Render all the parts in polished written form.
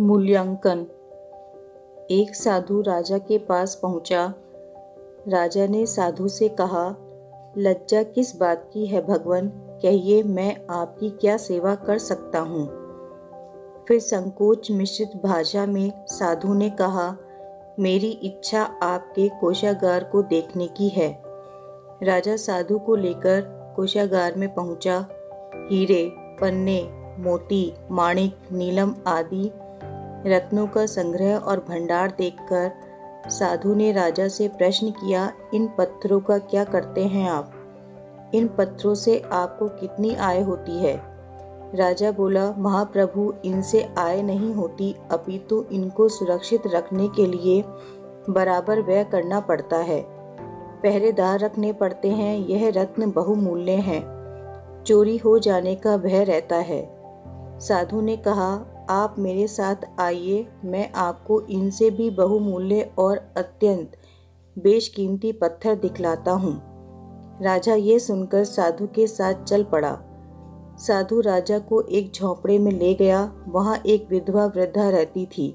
मूल्यांकन। एक साधु राजा के पास पहुंचा। राजा ने साधु से कहा, लज्जा किस बात की है भगवान, कहिए मैं आपकी क्या सेवा कर सकता हूँ। फिर संकोच मिश्रित भाषा में साधु ने कहा, मेरी इच्छा आपके कोषागार को देखने की है। राजा साधु को लेकर कोषागार में पहुंचा। हीरे, पन्ने, मोती, माणिक, नीलम आदि रत्नों का संग्रह और भंडार देखकर साधु ने राजा से प्रश्न किया, इन पत्थरों का क्या करते हैं आप? इन पत्थरों से आपको कितनी आय होती है? राजा बोला, महाप्रभु, इनसे आय नहीं होती, अपितु इनको सुरक्षित रखने के लिए बराबर व्यय करना पड़ता है। पहरेदार रखने पड़ते हैं। यह रत्न बहुमूल्य हैं, चोरी हो जाने का भय रहता है। साधु ने कहा, आप मेरे साथ आइए, मैं आपको इनसे भी बहुमूल्य और अत्यंत बेशकीमती पत्थर दिखलाता हूँ। राजा ये सुनकर साधु के साथ चल पड़ा। साधु राजा को एक झोंपड़े में ले गया। वहाँ एक विधवा वृद्धा रहती थी।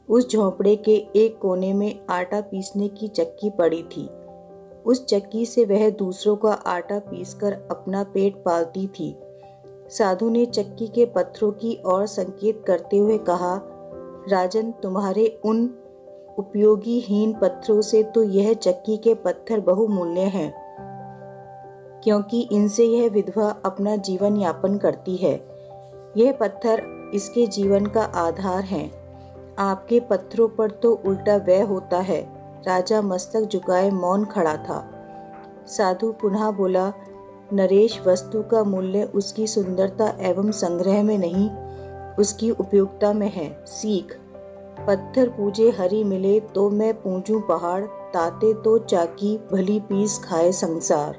उस झोंपड़े के एक कोने में आटा पीसने की चक्की पड़ी थी। उस चक्की से वह दूसरों का आटा पीसकर अपना पेट पालती थी। साधु ने चक्की के पत्थरों की ओर संकेत करते हुए कहा, राजन, तुम्हारे उन उपयोगीहीन पत्थरों से तो यह चक्की के पत्थर बहुमूल्य हैं, क्योंकि इनसे यह विधवा अपना जीवन यापन करती है। यह पत्थर इसके जीवन का आधार हैं। आपके पत्थरों पर तो उल्टा व्यय होता है। राजा मस्तक झुकाए मौन खड़ा था। साधु पुनः बोला, नरेश, वस्तु का मूल्य उसकी सुंदरता एवं संग्रह में नहीं, उसकी उपयोगिता में है। सीख, पत्थर पूजे हरी मिले तो मैं पूजूं पहाड़, ताते तो चाकी भली पीस खाए संसार।